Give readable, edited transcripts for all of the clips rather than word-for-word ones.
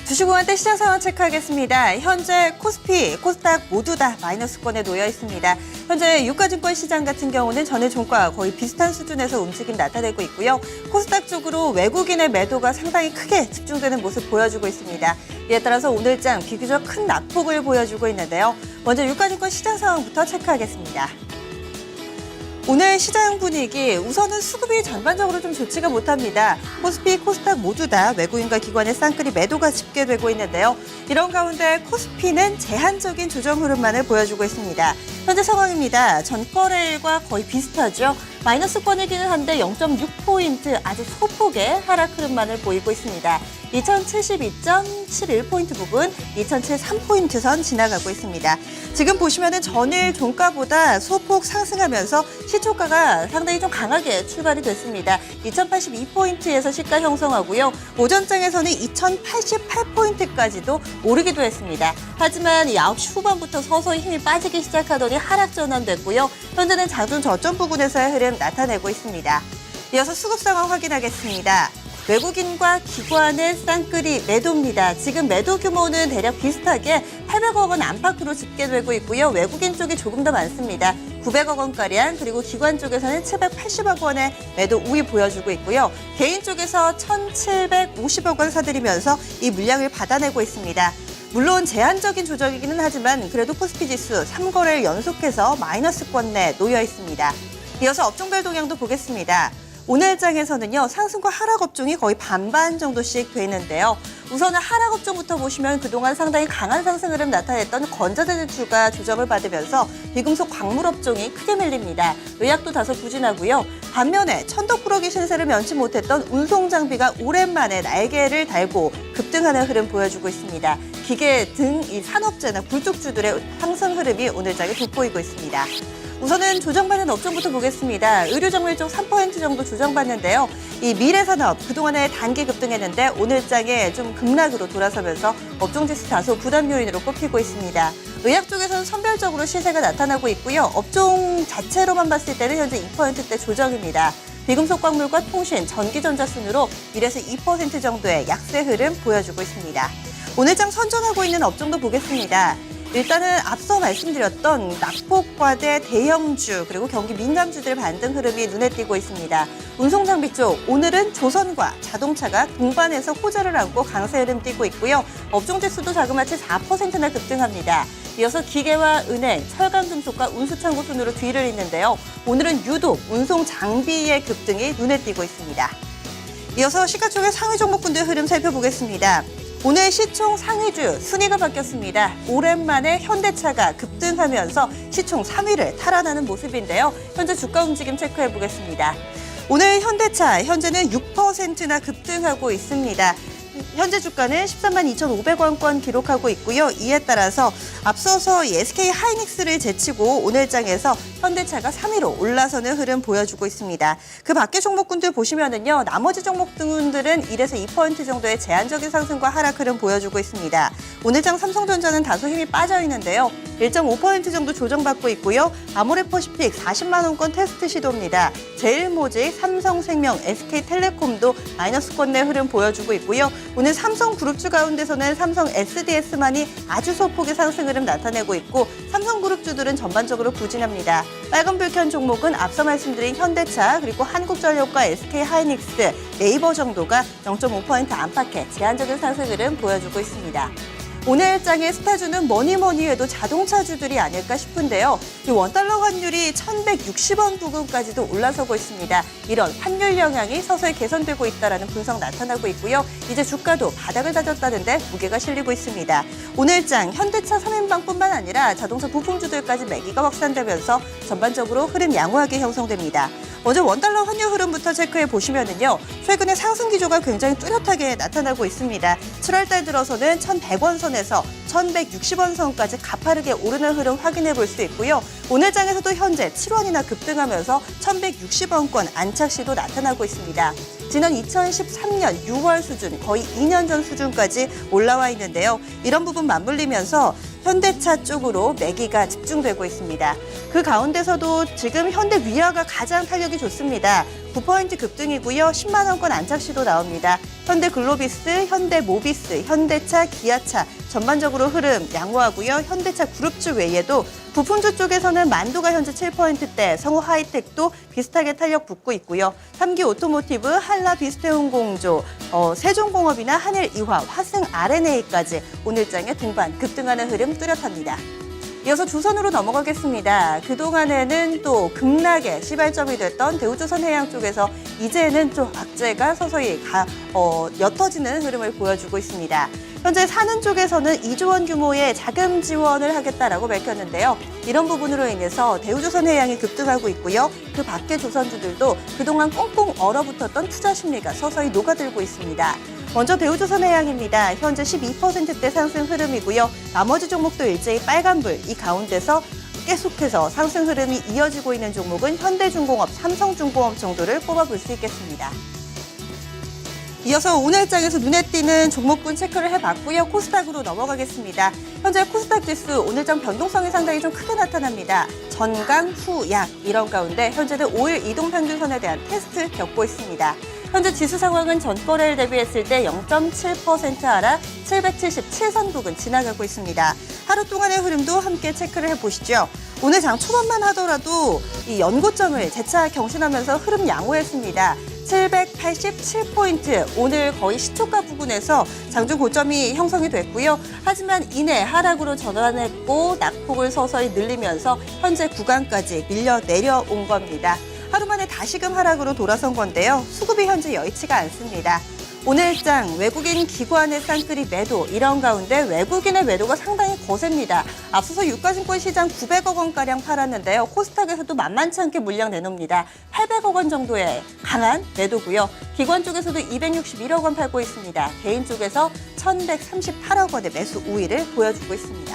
주식공한대 시장 상황 체크하겠습니다. 현재 코스피, 코스닥 모두 다 마이너스권에 놓여 있습니다. 현재 유가증권 시장 같은 경우는 전일 종가 거의 비슷한 수준에서 움직임 나타내고 있고요. 코스닥 쪽으로 외국인의 매도가 상당히 크게 집중되는 모습 보여주고 있습니다. 이에 따라서 오늘장 비교적 큰 낙폭을 보여주고 있는데요. 먼저 유가증권 시장 상황부터 체크하겠습니다. 오늘 시장 분위기 우선은 수급이 전반적으로 좀 좋지가 못합니다. 코스피, 코스닥 모두 다 외국인과 기관의 쌍끌이 매도가 집계되고 있는데요. 이런 가운데 코스피는 제한적인 조정 흐름만을 보여주고 있습니다. 현재 상황입니다. 전거래일과 거의 비슷하죠. 마이너스권이기는 한데 0.6포인트 아주 소폭의 하락 흐름만을 보이고 있습니다. 2072.71포인트 부분 2073포인트 선 지나가고 있습니다. 지금 보시면은 전일 종가보다 소폭 상승하면서 시초가가 상당히 좀 강하게 출발이 됐습니다. 2082포인트에서 시가 형성하고요. 오전장에서는 2088포인트까지도 오르기도 했습니다. 하지만 9시 후반부터 서서히 힘이 빠지기 시작하더니 하락 전환됐고요. 현재는 장중 저점 부근에서의 흐름 나타내고 있습니다. 이어서 수급 상황 확인하겠습니다. 외국인과 기관의 쌍끌이 매도입니다. 지금 매도 규모는 대략 비슷하게 800억 원 안팎으로 집계되고 있고요. 외국인 쪽이 조금 더 많습니다. 900억 원가량, 그리고 기관 쪽에서는 780억 원의 매도 우위 보여주고 있고요. 개인 쪽에서 1,750억 원 사들이면서 이 물량을 받아내고 있습니다. 물론 제한적인 조정이기는 하지만 그래도 코스피 지수 3거래일 연속해서 마이너스권 내 놓여 있습니다. 이어서 업종별 동향도 보겠습니다. 오늘 장에서는요, 상승과 하락 업종이 거의 반반 정도씩 돼 있는데요. 우선은 하락 업종부터 보시면 그동안 상당히 강한 상승 흐름 나타냈던 건자재주가 조정을 받으면서 비금속 광물 업종이 크게 밀립니다. 의약도 다소 부진하고요. 반면에 천덕꾸러기 신세를 면치 못했던 운송장비가 오랜만에 날개를 달고 급등하는 흐름 보여주고 있습니다. 기계 등 이 산업재나 굴뚝주들의 상승 흐름이 오늘 장에 돋보이고 있습니다. 우선은 조정받는 업종부터 보겠습니다. 의료정밀 쪽 3% 정도 조정받는데요. 이 미래산업 그동안에 단기 급등했는데 오늘장에 좀 급락으로 돌아서면서 업종지수 다소 부담 요인으로 꼽히고 있습니다. 의학 쪽에서는 선별적으로 시세가 나타나고 있고요. 업종 자체로만 봤을 때는 현재 2%대 조정입니다. 비금속 광물과 통신, 전기전자 순으로 1에서 2% 정도의 약세 흐름 보여주고 있습니다. 오늘장 선전하고 있는 업종도 보겠습니다. 일단은 앞서 말씀드렸던 낙폭과대 대형주 그리고 경기 민감주들 반등 흐름이 눈에 띄고 있습니다. 운송장비 쪽 오늘은 조선과 자동차가 동반해서 호재를 안고 강세 흐름 띄고 있고요. 업종지수도 자그마치 4%나 급등합니다. 이어서 기계와 은행, 철강금속과 운수창고 순으로 뒤를 잇는데요. 오늘은 유독 운송장비의 급등이 눈에 띄고 있습니다. 이어서 시가총액 상위 종목군들 흐름 살펴보겠습니다. 오늘 시총 상위주 순위가 바뀌었습니다. 오랜만에 현대차가 급등하면서 시총 3위를 탈환하는 모습인데요. 현재 주가 움직임 체크해보겠습니다. 오늘 현대차 현재는 6%나 급등하고 있습니다. 현재 주가는 13만 2,500원권 기록하고 있고요. 이에 따라서 앞서서 SK 하이닉스를 제치고 오늘장에서 현대차가 3위로 올라서는 흐름 보여주고 있습니다. 그 밖의 종목군들 보시면은요, 나머지 종목들은 1에서 2% 정도의 제한적인 상승과 하락 흐름 보여주고 있습니다. 오늘장 삼성전자는 다소 힘이 빠져 있는데요. 1.5% 정도 조정받고 있고요. 아모레퍼시픽 40만 원권 테스트 시도입니다. 제일모직, 삼성생명, SK텔레콤도 마이너스권 내 흐름 보여주고 있고요. 오늘 삼성그룹주 가운데서는 삼성 SDS만이 아주 소폭의 상승 흐름 나타내고 있고 삼성그룹주들은 전반적으로 부진합니다. 빨간불 켠 종목은 앞서 말씀드린 현대차 그리고 한국전력과 SK하이닉스, 네이버 정도가 0.5% 안팎의 제한적인 상승 흐름 보여주고 있습니다. 오늘 장의 스타주는 뭐니 해도 자동차주들이 아닐까 싶은데요. 이 원달러 환율이 1,160원 부근까지도 올라서고 있습니다. 이런 환율 영향이 서서히 개선되고 있다는 분석 나타나고 있고요. 이제 주가도 바닥을 다졌다는데 무게가 실리고 있습니다. 오늘 장 현대차 3인방뿐만 아니라 자동차 부품주들까지 매기가 확산되면서 전반적으로 흐름 양호하게 형성됩니다. 먼저 원달러 환율 흐름부터 체크해 보시면은요. 최근에 상승 기조가 굉장히 뚜렷하게 나타나고 있습니다. 7월 달 들어서는 1,100원 선에서 1160원 선까지 가파르게 오르는 흐름 확인해 볼 수 있고요. 오늘 장에서도 현재 7원이나 급등하면서 1160원권 안착 시도 나타나고 있습니다. 지난 2013년 6월 수준, 거의 2년 전 수준까지 올라와 있는데요. 이런 부분 맞물리면서 현대차 쪽으로 매기가 집중되고 있습니다. 그 가운데서도 지금 현대 위아가 가장 탄력이 좋습니다. 9% 급등이고요. 10만 원권 안착 시도 나옵니다. 현대 글로비스, 현대 모비스, 현대차, 기아차 전반적으로 흐름 양호하고요. 현대차 그룹주 외에도 부품주 쪽에서는 만도가 현재 7%대, 성우 하이텍도 비슷하게 탄력 붙고 있고요. 3기 오토모티브, 한라 비스테온공조, 세종공업이나 한일이화, 화승 RNA까지 오늘장에 동반 급등하는 흐름 뚜렷합니다. 이어서 조선으로 넘어가겠습니다. 그동안에는 또 급락의 시발점이 됐던 대우조선해양 쪽에서 이제는 좀 악재가 서서히 옅어지는 흐름을 보여주고 있습니다. 현재 사는 쪽에서는 2조 원 규모의 자금 지원을 하겠다라고 밝혔는데요. 이런 부분으로 인해서 대우조선해양이 급등하고 있고요. 그 밖의 조선주들도 그동안 꽁꽁 얼어붙었던 투자 심리가 서서히 녹아들고 있습니다. 먼저 대우조선해양입니다. 현재 12%대 상승 흐름이고요. 나머지 종목도 일제히 빨간불, 이 가운데서 계속해서 상승 흐름이 이어지고 있는 종목은 현대중공업, 삼성중공업 정도를 꼽아볼 수 있겠습니다. 이어서 오늘장에서 눈에 띄는 종목군 체크를 해봤고요. 코스닥으로 넘어가겠습니다. 현재 코스닥 지수 오늘장 변동성이 상당히 좀 크게 나타납니다. 전강, 후, 약 이런 가운데 현재는 5일 이동평균선에 대한 테스트 겪고 있습니다. 현재 지수 상황은 전거래일 대비했을 때 0.7% 하락 777선 부근 지나가고 있습니다. 하루 동안의 흐름도 함께 체크를 해보시죠. 오늘 장 초반만 하더라도 이 연고점을 재차 경신하면서 흐름 양호했습니다. 787포인트, 오늘 거의 시초가 부근에서 장중 고점이 형성이 됐고요. 하지만 이내 하락으로 전환했고 낙폭을 서서히 늘리면서 현재 구간까지 밀려 내려온 겁니다. 하루 만에 다시금 하락으로 돌아선 건데요. 수급이 현재 여의치가 않습니다. 오늘장 외국인 기관의 쌍끌이 매도, 이런 가운데 외국인의 매도가 상당히 거셉니다. 앞서서 유가증권 시장 900억 원가량 팔았는데요. 코스닥에서도 만만치 않게 물량 내놓습니다. 800억 원 정도의 강한 매도고요. 기관 쪽에서도 261억 원 팔고 있습니다. 개인 쪽에서 1138억 원의 매수 우위를 보여주고 있습니다.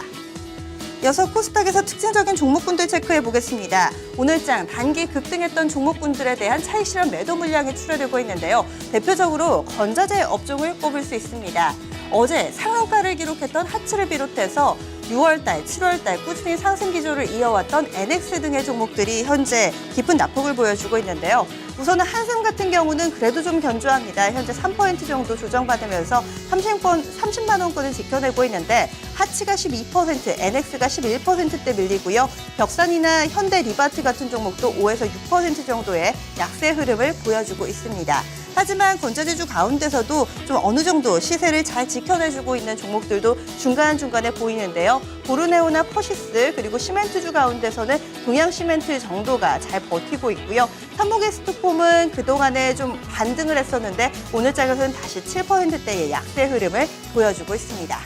이어서 코스닥에서 특징적인 종목군들 체크해 보겠습니다. 오늘장 단기 급등했던 종목군들에 대한 차익 실현 매도 물량이 출하되고 있는데요. 대표적으로 건자재 업종을 꼽을 수 있습니다. 어제 상한가를 기록했던 하츠를 비롯해서 6월달, 7월달 꾸준히 상승 기조를 이어왔던 NX 등의 종목들이 현재 깊은 낙폭을 보여주고 있는데요. 우선은 한샘 같은 경우는 그래도 좀 견조합니다. 현재 3% 정도 조정받으면서 30만 원권을 지켜내고 있는데 하치가 12%, NX가 11%대 밀리고요. 벽산이나 현대 리바트 같은 종목도 5에서 6% 정도의 약세 흐름을 보여주고 있습니다. 하지만 건자재주 가운데서도 좀 어느 정도 시세를 잘 지켜내주고 있는 종목들도 중간중간에 보이는데요. 보르네오나 퍼시스 그리고 시멘트주 가운데서는 동양시멘트 정도가 잘 버티고 있고요. 삼목에스트폼은 그동안에 좀 반등을 했었는데 오늘장에서는 다시 7%대의 약세 흐름을 보여주고 있습니다.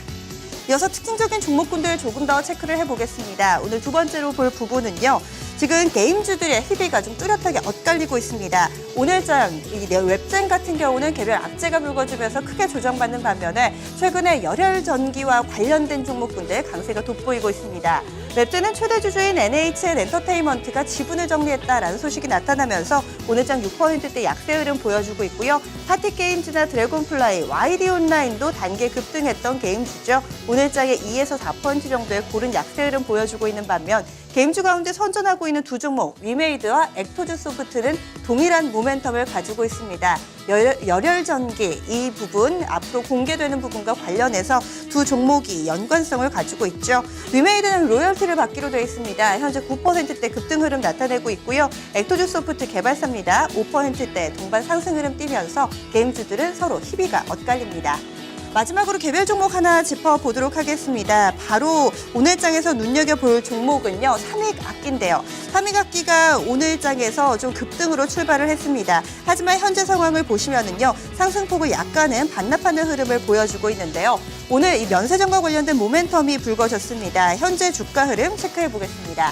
이어서 특징적인 종목군들 조금 더 체크를 해보겠습니다. 오늘 두 번째로 볼 부분은요. 지금 게임주들의 희비가 좀 뚜렷하게 엇갈리고 있습니다. 오늘장 웹젠 같은 경우는 개별 악재가 불거지면서 크게 조정받는 반면에 최근에 열혈전기와 관련된 종목군들 강세가 돋보이고 있습니다. 웹젠은 최대 주주인 NHN 엔터테인먼트가 지분을 정리했다라는 소식이 나타나면서 오늘장 6%대 약세 흐름 보여주고 있고요. 파티게임즈나 드래곤플라이, YD 온라인도 단계 급등했던 게임주죠. 오늘장에 2에서 4% 정도의 고른 약세 흐름 보여주고 있는 반면 게임주 가운데 선전하고 있는 두 종목, 위메이드와 액토즈 소프트는 동일한 모멘텀을 가지고 있습니다. 열혈전기 이 부분, 앞으로 공개되는 부분과 관련해서 두 종목이 연관성을 가지고 있죠. 위메이드는 로열티를 받기로 되어 있습니다. 현재 9%대 급등 흐름 나타내고 있고요. 액토즈 소프트 개발사입니다. 5%대 동반 상승 흐름 띄면서 게임주들은 서로 희비가 엇갈립니다. 마지막으로 개별 종목 하나 짚어보도록 하겠습니다. 바로 오늘장에서 눈여겨볼 종목은요. 삼익악기인데요. 삼익악기가 오늘장에서 좀 급등으로 출발을 했습니다. 하지만 현재 상황을 보시면은요. 상승폭을 약간은 반납하는 흐름을 보여주고 있는데요. 오늘 이 면세점과 관련된 모멘텀이 불거졌습니다. 현재 주가 흐름 체크해 보겠습니다.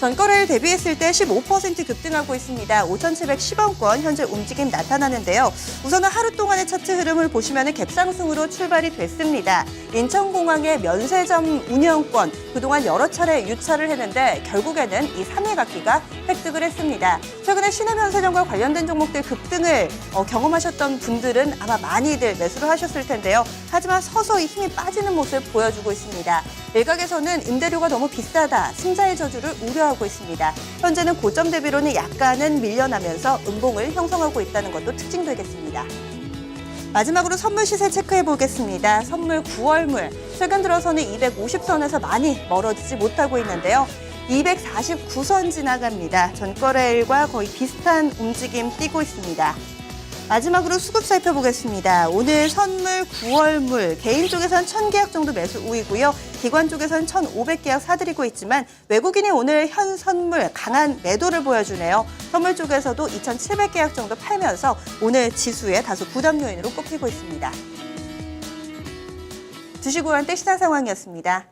전거래일 대비했을 때 15% 급등하고 있습니다. 5,710원권 현재 움직임 나타나는데요. 우선은 하루 동안의 차트 흐름을 보시면 갭상승으로 출발이 됐습니다. 인천공항의 면세점 운영권 그동안 여러 차례 유찰을 했는데 결국에는 이 3일 갖기가 획득을 했습니다. 최근에 시내 면세점과 관련된 종목들 급등을 경험하셨던 분들은 아마 많이들 매수를 하셨을 텐데요. 하지만 서서히 힘이 빠지는 모습 보여주고 있습니다. 일각에서는 임대료가 너무 비싸다, 승자의 저주를 우려하고 있습니다. 현재는 고점 대비로는 약간은 밀려나면서 음봉을 형성하고 있다는 것도 특징되겠습니다. 마지막으로 선물 시세 체크해 보겠습니다. 선물 9월물, 최근 들어서는 250선에서 많이 멀어지지 못하고 있는데요. 249선 지나갑니다. 전거래일과 거의 비슷한 움직임 띄고 있습니다. 마지막으로 수급 살펴보겠습니다. 오늘 선물 9월물, 개인 쪽에서는 1,000계약 정도 매수 우위고요. 기관 쪽에서는 1,500계약 사들이고 있지만 외국인이 오늘 현 선물 강한 매도를 보여주네요. 선물 쪽에서도 2,700계약 정도 팔면서 오늘 지수에 다소 부담 요인으로 꼽히고 있습니다. 주식 우한대 시장 상황이었습니다.